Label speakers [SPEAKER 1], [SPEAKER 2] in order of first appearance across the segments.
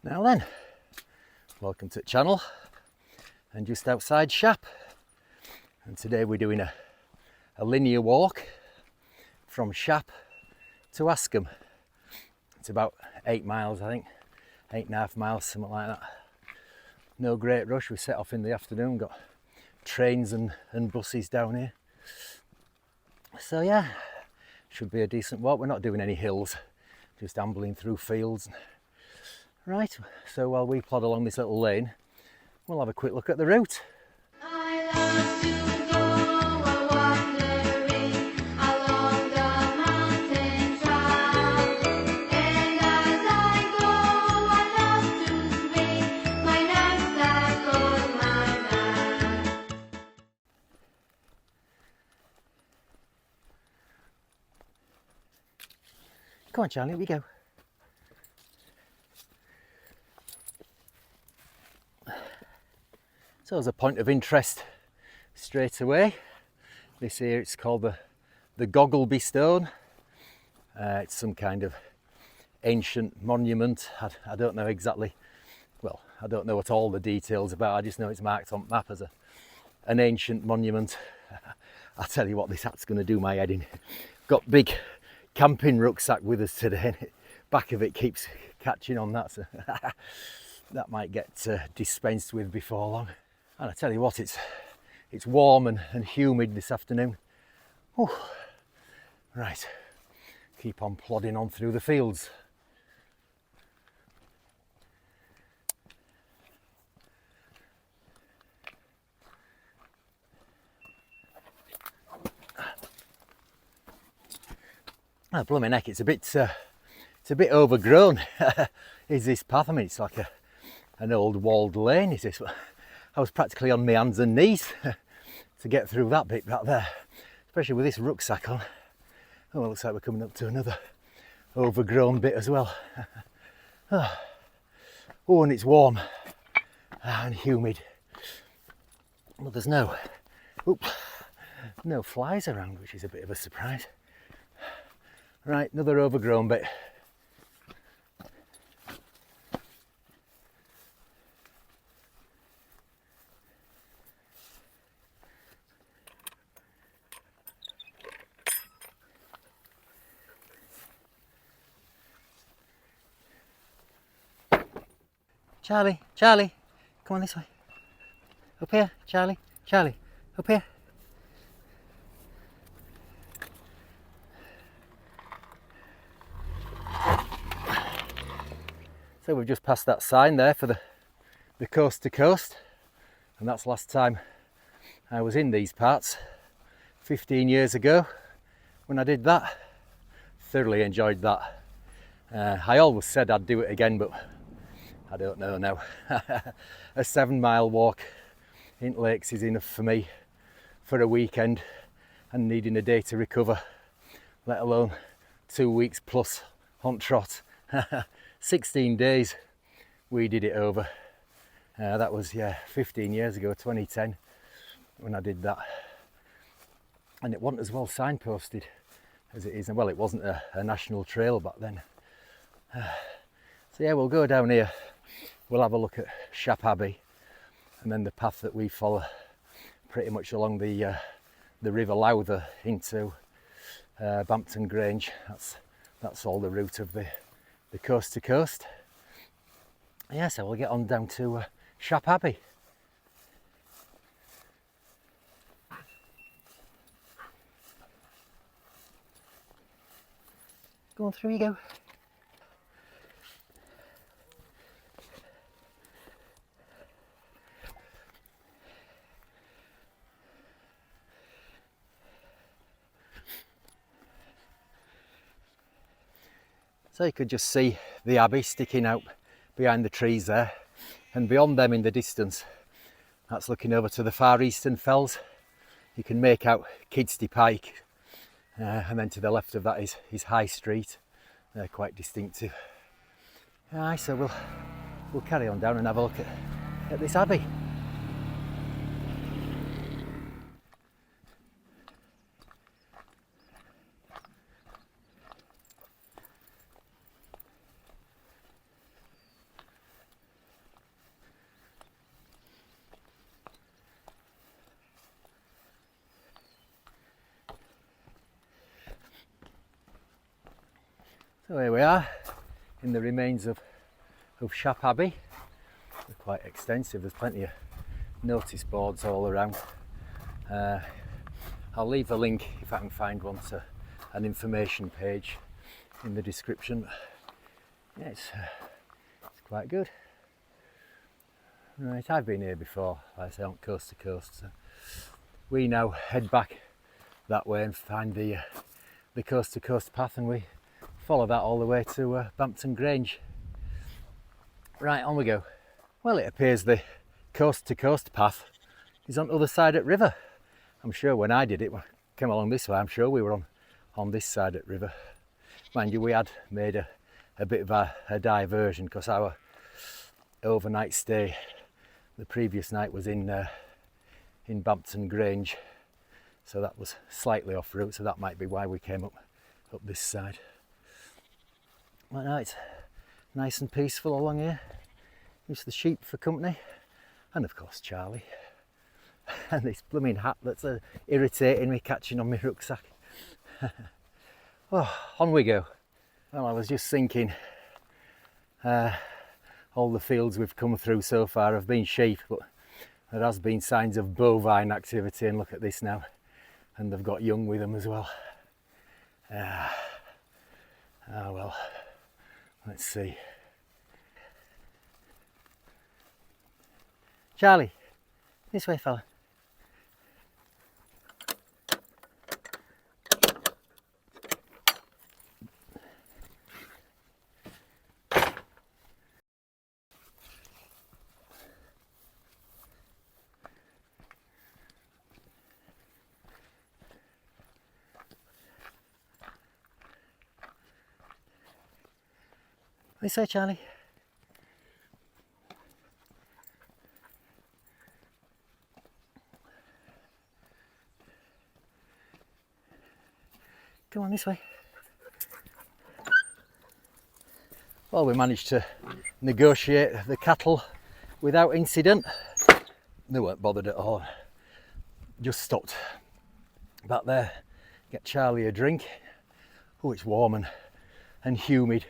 [SPEAKER 1] Now then, welcome to the channel and just outside Shap, and today we're doing a linear walk from Shap to Askham. It's about 8 miles, I think, 8.5 miles, something like that. No great rush, we set off in the afternoon, got trains and buses down here. So yeah, should be a decent walk. We're not doing any hills, just ambling through fields. Right, so while we plod along this little lane, we'll have a quick look at the route. Come on, Charlie, here we go. So as a point of interest straight away, this here, it's called the Goggleby Stone. It's some kind of ancient monument. I don't know exactly, well, I don't know what all the details about. I just know it's marked on the map as an ancient monument. I'll tell you what, this hat's going to do my head in. Got big camping rucksack with us today, and back of it keeps catching on that, so that might get dispensed with before long. And I tell you what, it's warm and humid this afternoon. Whew. Right, keep on plodding on through the fields. Oh, blooming heck, it's a bit overgrown. Is this path? I mean, it's like an old walled lane. Is this? I was practically on my hands and knees to get through that bit back there, especially with this rucksack on. Oh, it looks like we're coming up to another overgrown bit as well. Oh, and it's warm and humid. Well, there's no flies around, which is a bit of a surprise. Right, another overgrown bit. Charlie, Charlie, come on this way. Up here, Charlie, Charlie, up here. So we've just passed that sign there for the coast to coast, and that's last time I was in these parts 15 years ago when I did that. Thoroughly enjoyed that. I always said I'd do it again, but I don't know now. A 7-mile walk in lakes is enough for me for a weekend, and needing a day to recover, let alone 2 weeks plus on trot. 16 days we did it over. That was, 15 years ago, 2010, when I did that. And it wasn't as well signposted as it is. Well, it wasn't a national trail back then. So yeah, we'll go down here. We'll have a look at Shap Abbey, and then the path that we follow pretty much along the River Lowther into Bampton Grange. That's all the route of the coast to coast. Yeah, so we'll get on down to Shap Abbey. Go on through you go. So you could just see the abbey sticking out behind the trees there, and beyond them in the distance, that's looking over to the far eastern fells. You can make out Kidstey Pike, and then to the left of that is High Street. They're quite distinctive. Aye, so we'll carry on down and have a look at this abbey. So here we are in the remains of Shap Abbey. They're quite extensive, there's plenty of notice boards all around. I'll leave a link if I can find one to an information page in the description. Yeah, it's quite good. Right, I've been here before, like I say, on coast to coast. So we now head back that way and find the coast to coast path, and we follow that all the way to Bampton Grange. Right, on we go. Well, it appears the coast to coast path is on the other side of the river. I'm sure when I did it, when I came along this way, I'm sure we were on this side of the river. Mind you, we had made a bit of a diversion because our overnight stay the previous night was in Bampton Grange, so that was slightly off route, so that might be why we came up this side. Right now it's nice and peaceful along here. Use the sheep for company, and of course Charlie, and this blooming hat that's irritating me, catching on my rucksack. Oh, on we go. Well, I was just thinking, all the fields we've come through so far have been sheep, but there has been signs of bovine activity, and look at this now, and they've got young with them as well. Ah, well, let's see. Charlie, this way, fella. This way, Charlie. Come on, this way. Well, we managed to negotiate the cattle without incident. They weren't bothered at all. Just stopped back there, get Charlie a drink. Oh, it's warm and humid.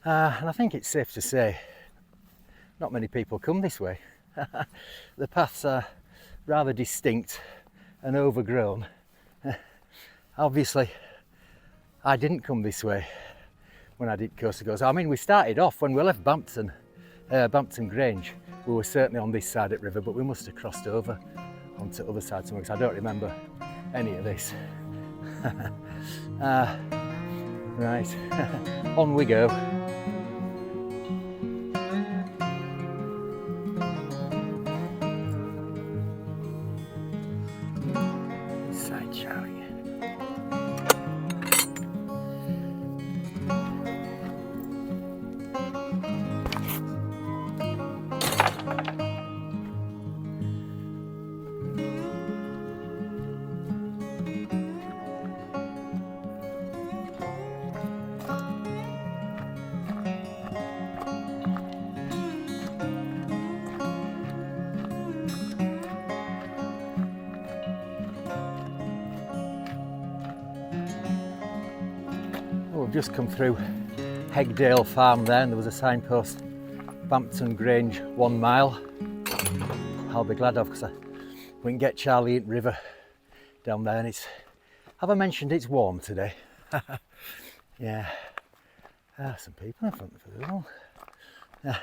[SPEAKER 1] And I think it's safe to say not many people come this way. The paths are rather distinct and overgrown. Obviously I didn't come this way when I did coast to coast. I mean, we started off when we left Bampton Grange, we were certainly on this side of the river, but we must have crossed over onto the other side somewhere, because I don't remember any of this. Right, on we go. Side Charlie. We've just come through Hegdale Farm there, and there was a signpost, Bampton Grange 1 mile. I'll be glad of, because we can get Charlie in the river down there, and it's, have I mentioned it's warm today? Yeah, some people in front of us as well.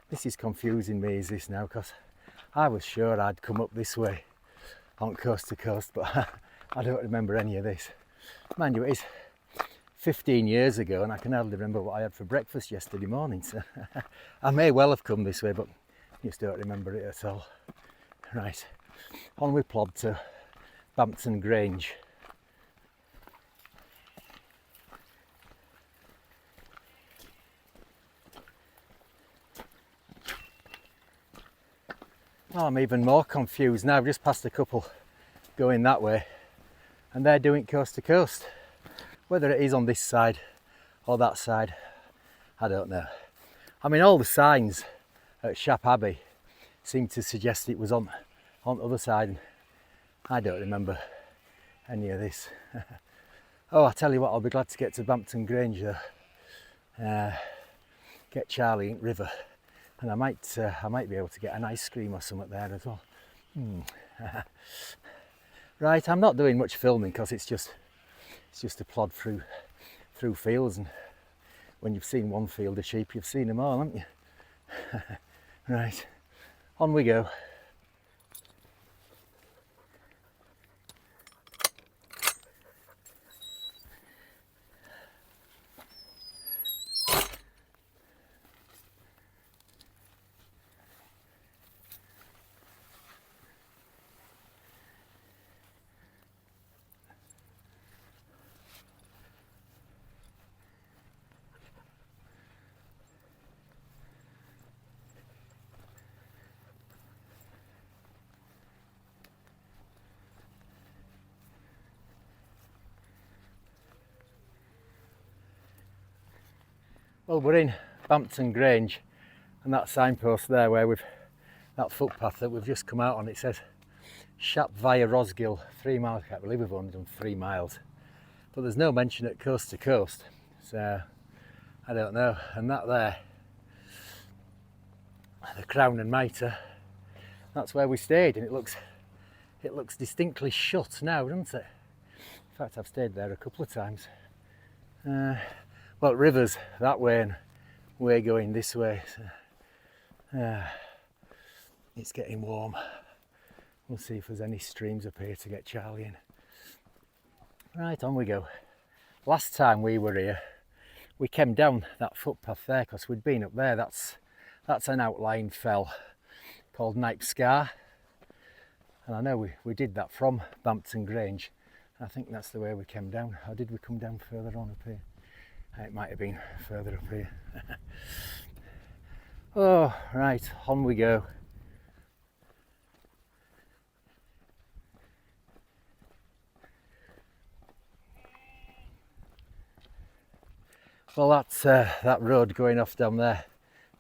[SPEAKER 1] This is confusing me, is this now, because I was sure I'd come up this way on coast to coast, but I don't remember any of this. Mind you, it is 15 years ago, and I can hardly remember what I had for breakfast yesterday morning, so I may well have come this way, but I just don't remember it at all. Right, on we plod to Bampton Grange. Well, I'm even more confused now. I've just passed a couple going that way, and they're doing coast to coast. Whether it is on this side or that side, I don't know. I mean, all the signs at Shap Abbey seem to suggest it was on the other side. I don't remember any of this. Oh, I tell you what, I'll be glad to get to Bampton Grange though. Get Charlie in river, and I might be able to get an ice cream or something there as well. Right, I'm not doing much filming because it's just a plod through fields, and when you've seen one field of sheep, you've seen them all, haven't you? Right, on we go. Well, we're in Bampton Grange, and that signpost there that footpath that we've just come out on, it says Shap via Rosgill, 3 miles. I can't believe we've only done 3 miles. But there's no mention at coast to coast, so I don't know. And that there, the Crown and Mitre, that's where we stayed, and it looks distinctly shut now, doesn't it? In fact, I've stayed there a couple of times. Well, river's that way and we're going this way. So, it's getting warm. We'll see if there's any streams up here to get Charlie in. Right, on we go. Last time we were here, we came down that footpath there because we'd been up there. That's an outlying fell called Knipe Scar. And I know we did that from Bampton Grange. I think that's the way we came down. Or did we come down further on up here? It might have been further up here. Oh, right, on we go. Well, that's that road going off down there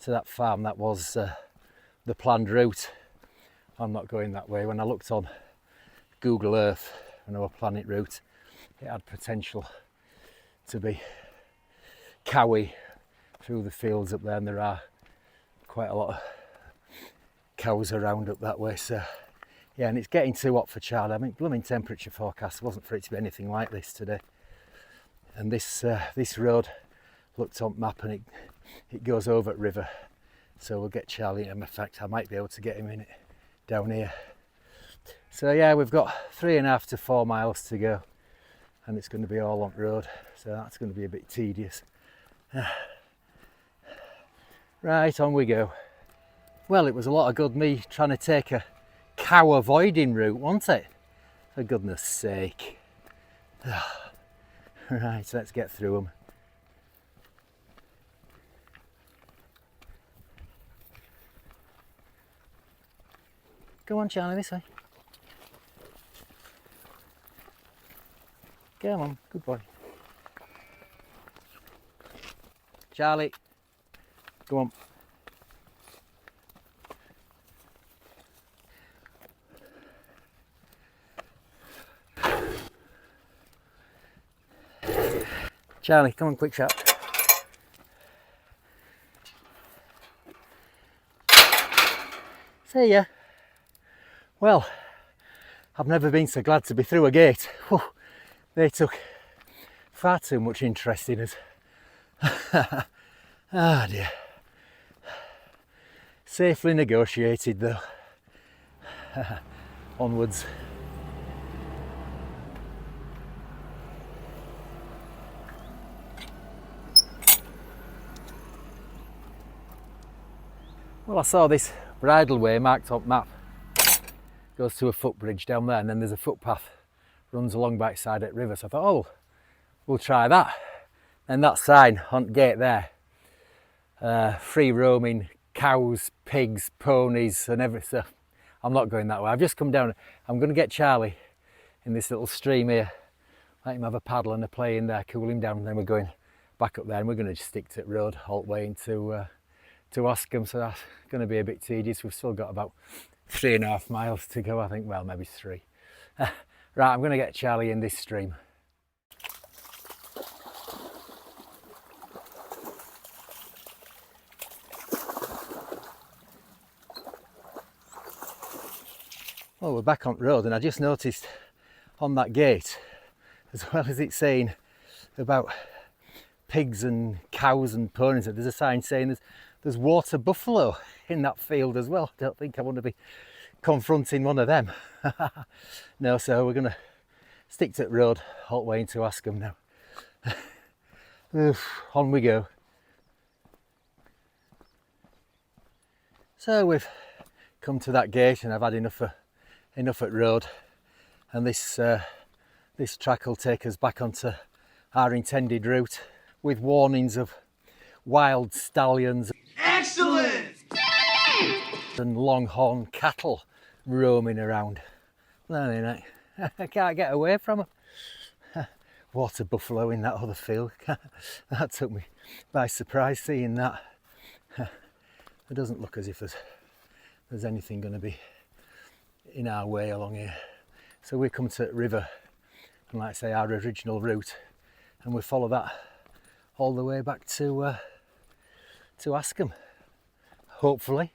[SPEAKER 1] to that farm. That was the planned route. I'm not going that way. When I looked on Google Earth and our planet route, it had potential to be cowy through the fields up there, and there are quite a lot of cows around up that way. So yeah, and it's getting too hot for Charlie. I mean, blooming temperature forecast wasn't for it to be anything like this today. And this road, looked on map, and it goes over at river, so we'll get Charlie in effect. I might be able to get him in it down here. So yeah, we've got 3.5 to 4 miles to go, and it's going to be all on road, so that's going to be a bit tedious. Right, on we go. Well, it was a lot of good me trying to take a cow avoiding route, wasn't it? For goodness sake. Right, so let's get through them. Go on, Charlie, this way. Come on, good boy. Charlie, go on. Charlie, come on, quick shot. See ya. Well, I've never been so glad to be through a gate. Whew, they took far too much interest in us. Ah dear. Safely negotiated though. Onwards. Well, I saw this bridleway marked on map. Goes to a footbridge down there, and then there's a footpath runs along by its side at river. So I thought, oh, we'll try that. And that sign on the gate there, free roaming cows, pigs, ponies, and everything. So I'm not going that way. I've just come down. I'm going to get Charlie in this little stream here. Let him have a paddle and a play in there, cool him down, and then we're going back up there, and we're going to just stick to the road, halt way into to Askham. So that's going to be a bit tedious. We've still got about 3.5 miles to go, I think. Well, maybe 3. Right, I'm going to get Charlie in this stream. Well, we're back on the road, and I just noticed on that gate, as well as it's saying about pigs and cows and ponies, there's a sign saying there's water buffalo in that field as well. Don't think I want to be confronting one of them. No, so we're going to stick to the road all the way into Askham now. Oof, on we go. So we've come to that gate, and I've had enough at road, and this track will take us back onto our intended route with warnings of wild stallions.
[SPEAKER 2] Excellent!
[SPEAKER 1] And longhorn cattle roaming around. No, I can't get away from them. Water buffalo in that other field. That took me by surprise, seeing that. It doesn't look as if there's anything going to be in our way along here. So we come to the river, and like I say, our original route, and we follow that all the way back to Askham, hopefully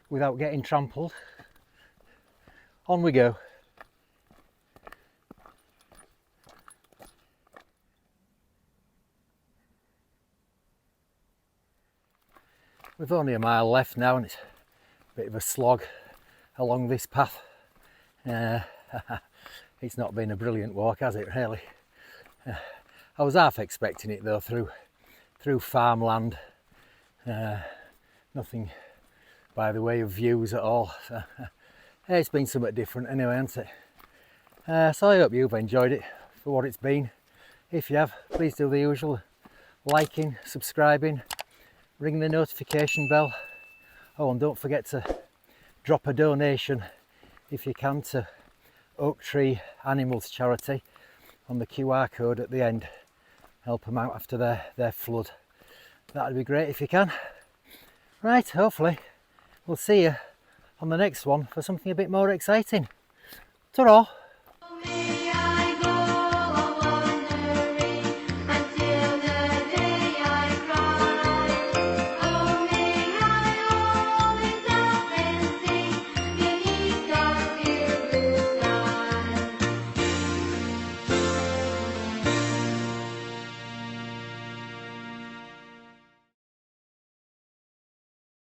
[SPEAKER 1] without getting trampled. On we go. We've only a mile left now, and it's a bit of a slog along this path. It's not been a brilliant walk, has it, really? I was half expecting it though, through farmland. Nothing by the way of views at all. So, it's been somewhat different anyway, hasn't it? So I hope you've enjoyed it for what it's been. If you have, please do the usual: liking, subscribing, ring the notification bell. Oh, and don't forget to drop a donation if you can to Oak Tree Animals Charity on the QR code at the end. Help them out after their flood. That'd be great if you can. Right, hopefully we'll see you on the next one for something a bit more exciting. Ta-ra!